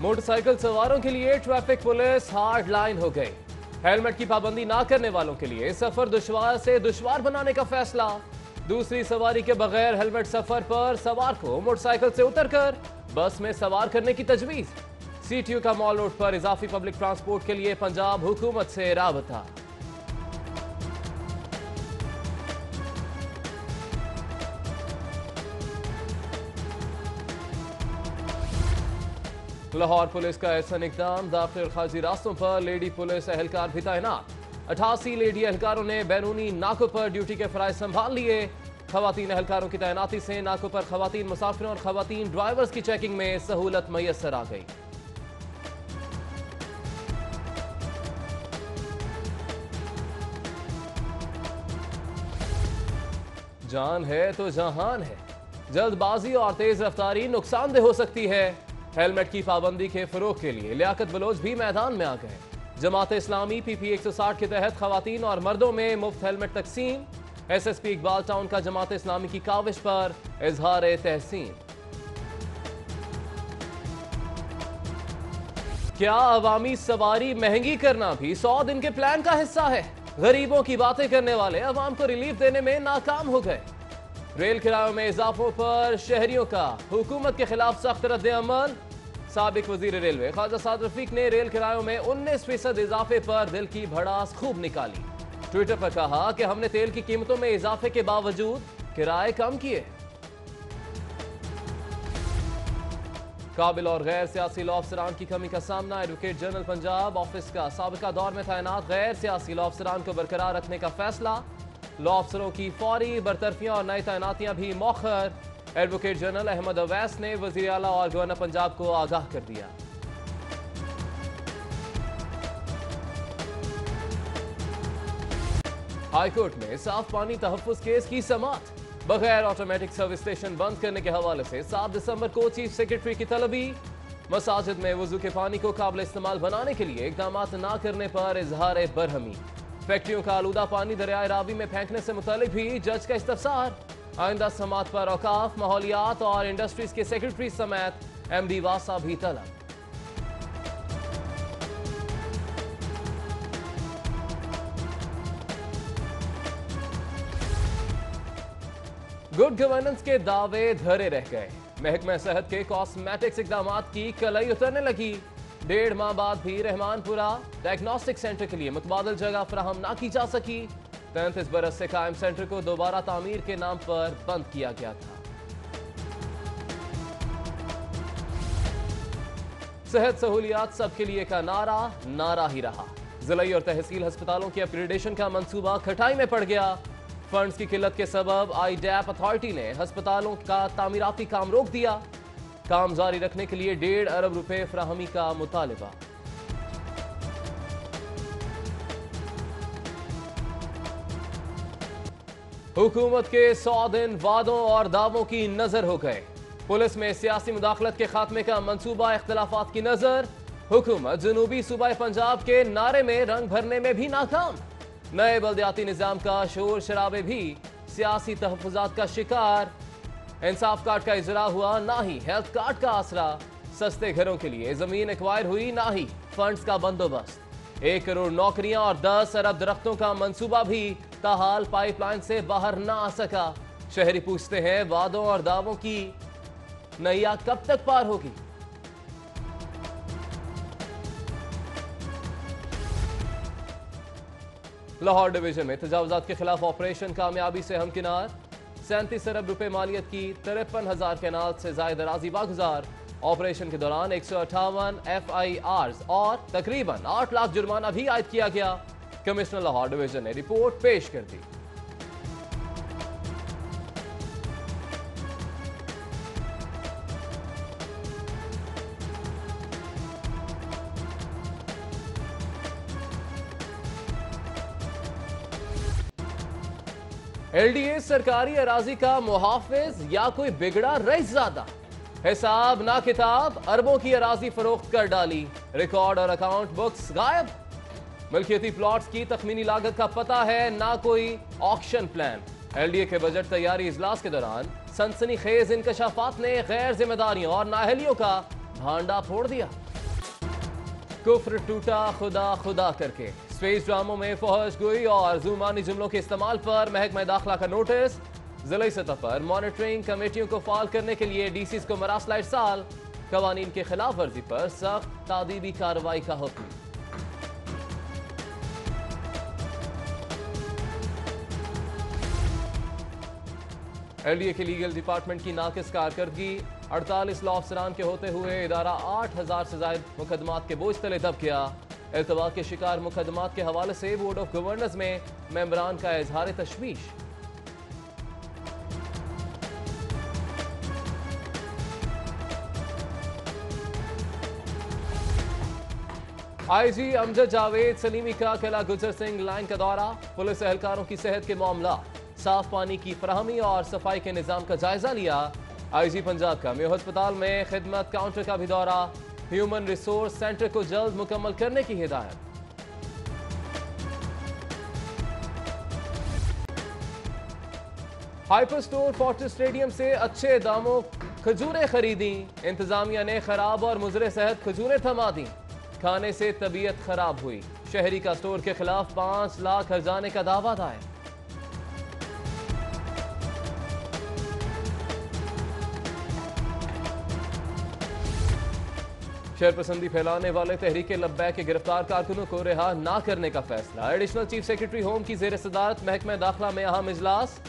Motorcycle सवारों के लिए ट्रैफिक पुलिस हार्ड लाइन हो गई। हेलमेट की पाबंदी ना करने वालों के लिए सफर दुश्वार से दुश्वार बनाने का फैसला। दूसरी सवारी के बगैर हेलमेट सफर पर सवार को मोटरसाइकिल से उतरकर बस में सवार करने की तजवीज। सीटीयू का मॉल रोड पर इजाफी पब्लिक ट्रांसपोर्ट के लिए पंजाब हुकूमत से राबता। लाहौर पुलिस का ऐसा इकदाम, दाखिल और खारजी रास्तों पर लेडी पुलिस एहलकार भी तैनात। 88 लेडी एहलकारों ने बैरूनी नाकों पर ड्यूटी के फराइज संभाल लिए। खवातीन एहलकारों की तैनाती से नाकों पर खवातीन मुसाफिरों और खवातीन ड्राइवर्स की चेकिंग में सहूलत मैसर आ गई। जान है तो जहान है। जल्दबाजी और तेज रफ्तारी नुकसानदेह हो सकती है। हेलमेट की पाबंदी के फरोग के लिए लियाकत बलोच भी मैदान में आ गए। जमात इस्लामी पीपी 160 के तहत खवातीन और मर्दों में मुफ्त हेलमेट तकसीम। एसएसपी इकबाल टाउन का जमात इस्लामी की काविश पर इजहार तहसीन। क्या अवामी सवारी महंगी करना भी 100 दिन के प्लान का हिस्सा है? गरीबों की बातें करने वाले अवाम को रिलीफ देने में नाकाम हो गए। रेल किरायों में इजाफों पर शहरियों का हुकूमत के खिलाफ सख्त रद्द अमल। साबिक वजीर रेलवे ख्वाजा साद रफीक ने रेल किरायों में 19% इजाफे पर दिल की भड़ास खूब निकाली। ट्विटर पर कहा कि हमने तेल की कीमतों में इजाफे के बावजूद किराए कम किए। काबिल और गैर सियासी लॉ अफसरान की कमी का सामना। एडवोकेट जनरल पंजाब ऑफिस का साबिका दौर में तैनात गैर सियासी लॉ अफसरान को बरकरार रखने का फैसला। लॉ अफसरों की फौरी बरतरफियां और नई तैनातियां भी मौखर। एडवोकेट जनरल अहमद अवैस ने वजीर आला और गवर्नर पंजाब को आगाह कर दिया। हाईकोर्ट में साफ पानी तहफ्फुज केस की समाअत। बगैर ऑटोमेटिक सर्विस स्टेशन बंद करने के हवाले से 7 दिसंबर को चीफ सेक्रेटरी की तलबी। मसाजिद में वजू के पानी को काबिल इस्तेमाल बनाने के लिए इकदाम न करने पर इजहार बरहमी। फैक्ट्रियों का आलूदा पानी दरियाए रावी में फेंकने से मुतालिक भी जज का इस्तफसार। आइंदा समात पर औकाफ, माहौलियात और इंडस्ट्रीज के सेक्रेटरी समेत एमडी वासा भी तलब। गुड गवर्नेंस के दावे धरे रह गए। महकमा सेहत के कॉस्मेटिक्स इकदाम की कलई उतरने लगी। 1.5 माह बाद भी रहमानपुरा डायग्नोस्टिक सेंटर के लिए मुतबादल जगह फराहम ना की जा सकी। 33 बरस से कायम सेंटर को दोबारा तामीर के नाम पर बंद किया गया था। सेहत सहूलियात सबके लिए का नारा ही रहा। जिलाई और तहसील अस्पतालों की अपग्रेडेशन का मंसूबा खटाई में पड़ गया। फंड्स की किल्लत के सबब आईडैप अथॉरिटी ने अस्पतालों का तामीराती काम रोक दिया। काम जारी रखने के लिए 1.5 अरब रुपए फराहमी का मुतालिबा। हुकूमत के 100 दिन वादों और दावों की नजर हो गए। पुलिस में सियासी मुदाखलत के खात्मे का मंसूबा इख्तिलाफात की नजर। हुकूमत जनूबी सूबाए पंजाब के नारे में रंग भरने में भी नाकाम। नए बल्दियाती निजाम का शोर शराबे भी सियासी तहफ्फुजात का शिकार। इंसाफ कार्ड का इजरा हुआ, ना ही हेल्थ कार्ड का आसरा। सस्ते घरों के लिए जमीन एक्वायर हुई, ना ही फंड्स का बंदोबस्त। 1 करोड़ नौकरियां और 10 अरब दरख्तों का मंसूबा भी ताहाल पाइपलाइन से बाहर ना आ सका। शहरी पूछते हैं वादों और दावों की नैया कब तक पार होगी। लाहौर डिवीजन में तजावुजात के खिलाफ ऑपरेशन कामयाबी से हमकिनार। 37 अरब रुपए मालियत की 53,000 कैनाल से जायद अराजी वागुजार। ऑपरेशन के दौरान 158 FIRs और तकरीबन 8 लाख जुर्माना भी आयद किया गया। कमिश्नर लाहौर डिवीजन ने रिपोर्ट पेश कर दी। LDA सरकारी अराजी का मुहाफिज या कोई बिगड़ा रईसज़ादा? हिसाब ना किताब, अरबों की अराजी फरोख्त कर डाली। रिकॉर्ड और अकाउंट बुक्स गायब। मिल्कियती प्लॉट्स की तखमीनी लागत का पता है, ना कोई ऑक्शन प्लान। LDA के बजट तैयारी इजलास के दौरान सनसनीखेज इंकशाफात ने गैर जिम्मेदारियों और नाअहलियों का भांडा फोड़ दिया। कुफ्र टूटा खुदा खुदा करके। स्टेज ड्रामों में फहश गोई और जुबानी जुमलों के इस्तेमाल पर महकमा दाखिला का नोटिस। जिला सतह पर मॉनिटरिंग कमेटियों को फाल करने के लिए डीसीज को मरासला इरसाल। कवानीन के खिलाफ वर्जी पर सख्त तादीबी कार्रवाई का हुक्म। एलडीए के लीगल डिपार्टमेंट की नाकिस कारकर्दगी। 48 लॉ अफसरान के होते हुए इदारा 8000 से ज्यादा मुकदमात के बोझ तले दब गया। इल्तवा के शिकार मुकदमात के हवाले से बोर्ड ऑफ गवर्नर्स में मेंबरान का इजहार तशवीश। आईजी अमजद जावेद सलीमी का किला गुजर सिंह लाइन का दौरा। पुलिस एहलकारों की सेहत के मामला, साफ पानी की फराहमी और सफाई के निजाम का जायजा लिया। आईजी पंजाब का मेयो अस्पताल में खिदमत काउंटर का भी दौरा। ह्यूमन रिसोर्स सेंटर को जल्द मुकम्मल करने की हिदायत। हाइपर स्टोर फोर्टिस स्टेडियम से अच्छे दामों खजूरें खरीदी। इंतजामिया ने खराब और मुजरे सेहत खजूरें थमा दी। खाने से तबीयत खराब हुई। शहरी का स्टोर के खिलाफ 5 लाख हर्जाने का दावा दायर। शहरपसंदी फैलाने वाले तहरीके लब्बैक के गिरफ्तार कारकुनों को रिहा ना करने का फैसला। एडिशनल चीफ सेक्रेटरी होम की जेर सदारत महकमा दाखिला में अहम इजलास।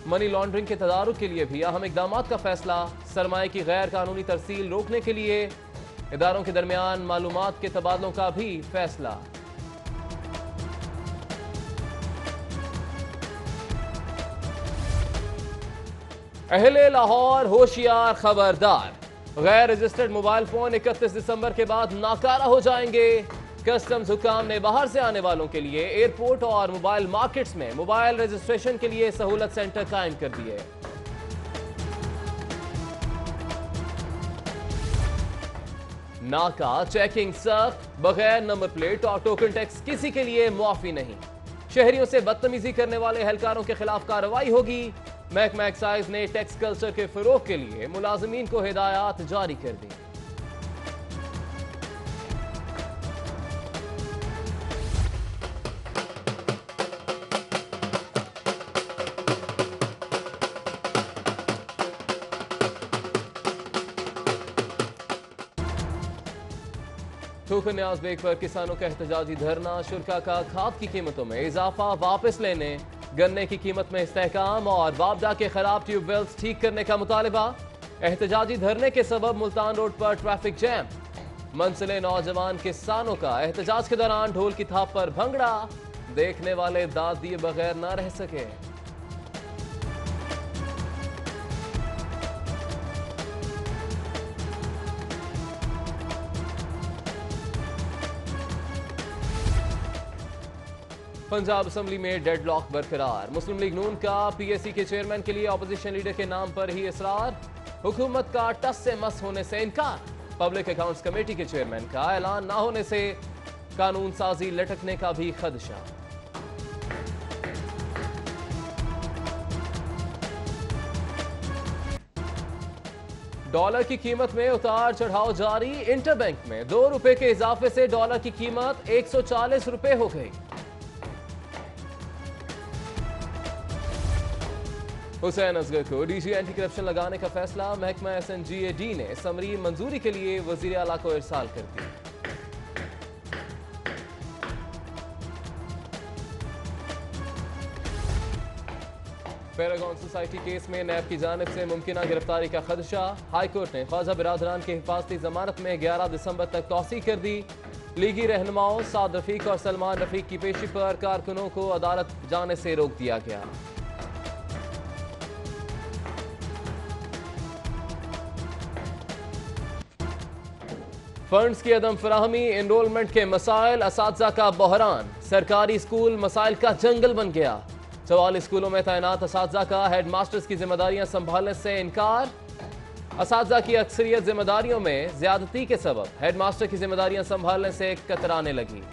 मनी लॉन्ड्रिंग के तदारुक के लिए भी अहम इकदाम का फैसला। सरमाए की गैर कानूनी तरसील रोकने के लिए इदारों के दरमियान मालूमात के तबादलों का भी फैसला। अहले लाहौर होशियार खबरदार। गैर रजिस्टर्ड मोबाइल फोन 31 दिसंबर के बाद नाकारा हो जाएंगे। कस्टम्स हुकाम ने बाहर से आने वालों के लिए एयरपोर्ट और मोबाइल मार्केट्स में मोबाइल रजिस्ट्रेशन के लिए सहूलत सेंटर कायम कर दिए। नाका चेकिंग सख्त, बगैर नंबर प्लेट और टोकन टैक्स किसी के लिए मुआफी नहीं। शहरियों से बदतमीजी करने वाले एहलकारों के खिलाफ कार्रवाई होगी। महकमा एक्साइज ने टैक्स कल्चर के फरोग के लिए मुलाजमीन को हिदायत जारी कर दी। टोकन न्याज बेग पर किसानों का एहतजाजी धरना। शुरा का खाद की कीमतों में इजाफा वापस लेने, गन्ने की कीमत में इस्तेहकाम और वापडा के खराब ट्यूबवेल्स ठीक करने का मुतालबा। एहतजाजी धरने के सबब मुल्तान रोड पर ट्रैफिक जैम। मनसले नौजवान किसानों का एहतजाज के दौरान ढोल की थाप पर भंगड़ा। देखने वाले दाद दिए बगैर न रह सके। पंजाब असेंबली में डेडलॉक बरकरार। मुस्लिम लीग नून का पीएसी के चेयरमैन के लिए ऑपोजिशन लीडर के नाम पर ही इसरार। हुकूमत का टस से मस होने से इनकार। पब्लिक अकाउंट्स कमेटी के चेयरमैन का ऐलान ना होने से कानून साजी लटकने का भी खदशा। डॉलर की कीमत में उतार चढ़ाव जारी। इंटरबैंक में 2 रुपए के इजाफे से डॉलर की कीमत 140 रुपए हो गई। हुसैन असगर को डीजी एंटी करप्शन लगाने का फैसला। महकमा SNGAD ने समरी मंजूरी के लिए वजीर आला को इरसाल कर दी। पैरागॉन सोसाइटी केस में नैब की जानिब से मुमकिन गिरफ्तारी का खदशा। हाईकोर्ट ने ख्वाजा बिरादरान की हिफाजती जमानत में 11 दिसंबर तक तौसी कर दी। लीगी रहनुमाओं साद रफीक और सलमान रफीक की पेशी पर कारकुनों को अदालत जाने से रोक दिया गया। फंड्स की अदम फराहमी, एनरोलमेंट के मसाइल, असातिज़ा का बहरान। सरकारी स्कूल मसाइल का जंगल बन गया। 44 स्कूलों में तैनात असातिज़ा का हेडमास्टर्स की जिम्मेदारियां संभालने से इनकार। असातिज़ा की अक्सरियत जिम्मेदारियों में ज्यादती के सबब हेडमास्टर की जिम्मेदारियां संभालने से कतराने लगी।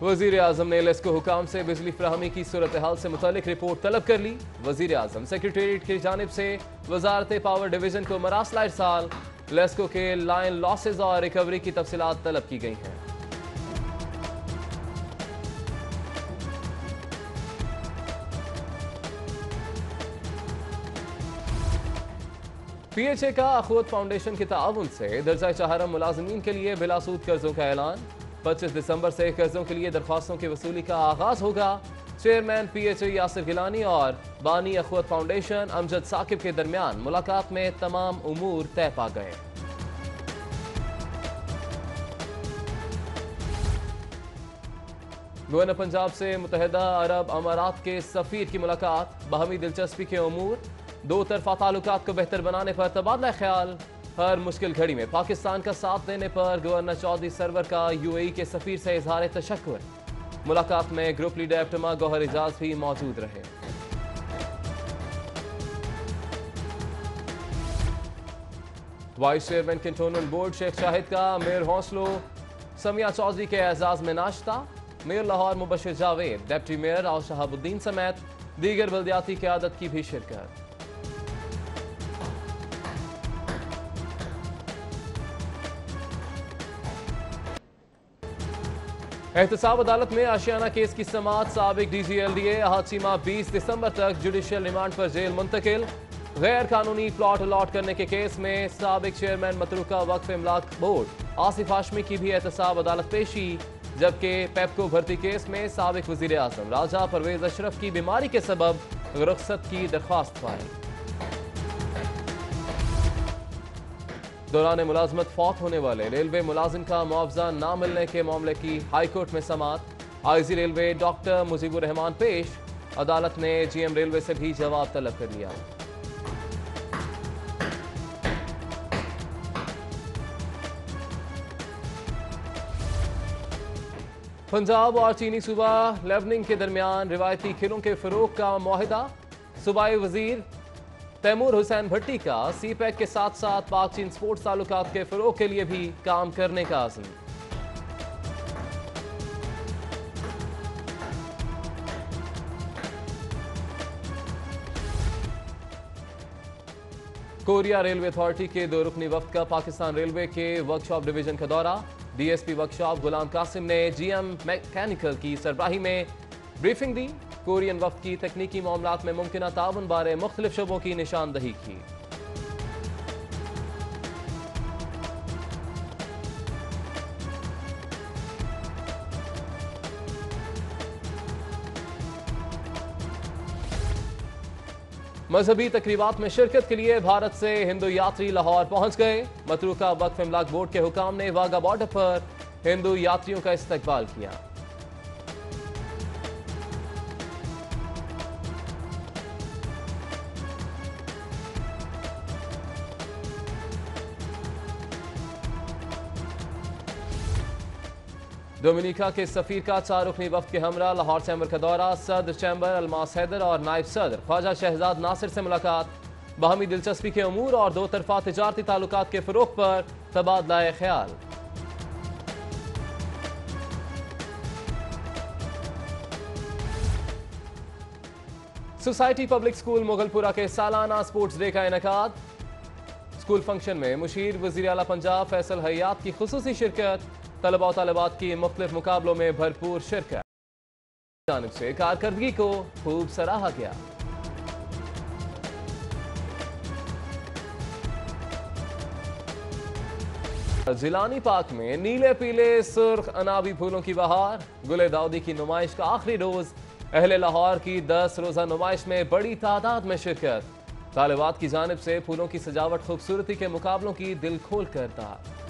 वजीर आजम ने लेस्को हुकाम से बिजली फराहमी की सूरत हाल से मुतालिक रिपोर्ट तलब कर ली। वजीर आजम सेक्रेटेरिएट की जानिब से वजारत पावर डिवीजन को मरासला इरसाल, लेस्को के लाइन लॉसेज और रिकवरी की तफसीलात तलब की गई हैं। PHA का अखवत फाउंडेशन के ताउन से दर्जा चहारम मुलाजमीन के लिए बिलासूद कर्जों का ऐलान। 25 दिसंबर से कर्जों के लिए दरख्वास्तों की वसूली का आगाज होगा। चेयरमैन PHA यासिर गिलानी और बानी अखवत फाउंडेशन अमजद साकिब के दरमियान मुलाकात में तमाम उमूर तय पा गए। गवर्नर पंजाब से मुत्तहिदा अरब अमारात के सफीर की मुलाकात, बाहमी दिलचस्पी के उमूर, दो तरफा ताल्लुकात को बेहतर बनाने पर तबादला ख्याल। हर मुश्किल घड़ी में पाकिस्तान का साथ देने पर गवर्नर चौधरी सरवर का UAE के सफीर से इजहार तशक्कुर। मुलाकात में ग्रुप लीडर एप्टमा गौहर एजाज भी मौजूद रहे। Vice chairman cantonment board Sheikh Shahid का मेयर हौसलो समिया चौधरी के एजाज में नाश्ता। Mayor Lahore Mubashir Javed, deputy mayor और शहाबुद्दीन समेत दीगर बल्दियाती क़यादत की भी शिरकत। एहतसाब अदालत में आशियाना केस की समाअत, साबिक DG LDA हादसीमा 20 दिसंबर तक जुडिशियल रिमांड पर जेल मुंतकिल। गैर कानूनी प्लॉट अलॉट करने के केस में साबिक चेयरमैन मतरूका वक्फ इमलाक बोर्ड आसिफ हाशमी की भी एहतसाब अदालत पेशी। जबकि पेप्को भर्ती केस में साबिक वजीर आजम राजा परवेज अशरफ की बीमारी के सबब रुखसत की दरख्वास्त फाइल। दौरान मुलाजमत फौत होने वाले रेलवे मुलाजिम का मुआवजा न मिलने के मामले की हाईकोर्ट में समाअत। IG railway doctor Mujibur Rahman पेश, अदालत ने GM रेलवे से भी जवाब तलब कर लिया। पंजाब और चीनी सूबा लेबनिंग के दरमियान रिवायती खेलों के फरोग का मुआहिदा। सूबाई वजीर तैमूर हुसैन भट्टी का CPEC के साथ साथ पाक चीन स्पोर्ट्स ताल्लुकात के फरोग के लिए भी काम करने का आज़म। कोरिया रेलवे अथॉरिटी के 2 रुकनी वफ्द का पाकिस्तान रेलवे के वर्कशॉप डिवीजन का दौरा। DSP वर्कशॉप गुलाम कासिम ने GM मैकेनिकल की सरबराही में ब्रीफिंग दी। कोरियन वफ्द की तकनीकी मामलात में मुमकिन ताउन बारे मुख्तलिफ शोबों की निशानदही की। मजहबी तकरीबात में शिरकत के लिए भारत से हिंदू यात्री लाहौर पहुंच गए। मतरूका वक्फ इमलाक बोर्ड के हुकाम ने वाघा बॉर्डर पर हिंदू यात्रियों का इस्तकबाल किया। डोमिनिका के सफीर का 4 रुकनी वफ्द के हमरा लाहौर चैम्बर का दौरा। सदर चैम्बर अलमास हैदर और नायब सदर ख्वाजा शहजाद नासिर से मुलाकात। बाहमी दिलचस्पी के अमूर और 2 तरफा तिजारती ताल्लुकात के फरोग पर तबादला ख्याल। सोसाइटी पब्लिक स्कूल मुगलपुरा के सालाना स्पोर्ट्स डे का इनेकाद। स्कूल फंक्शन में मुशीर वजीर आला पंजाब फैसल हयात की खुसूसी शिरकत। तलबा और तालिबात की मुख्तलिफ मुकाबलों में भरपूर शिरकत। जानिब से कारकर्दगी को खूब सराहा गया। जिलानी पार्क में नीले पीले सुर्ख अनाबी फूलों की बहार। गुले दाऊदी की नुमाइश का आखिरी रोज। अहले लाहौर की 10 रोजा नुमाइश में बड़ी तादाद में शिरकत। तालिबात की जानिब से फूलों की सजावट खूबसूरती के मुकाबलों की दिल खोल कर दार।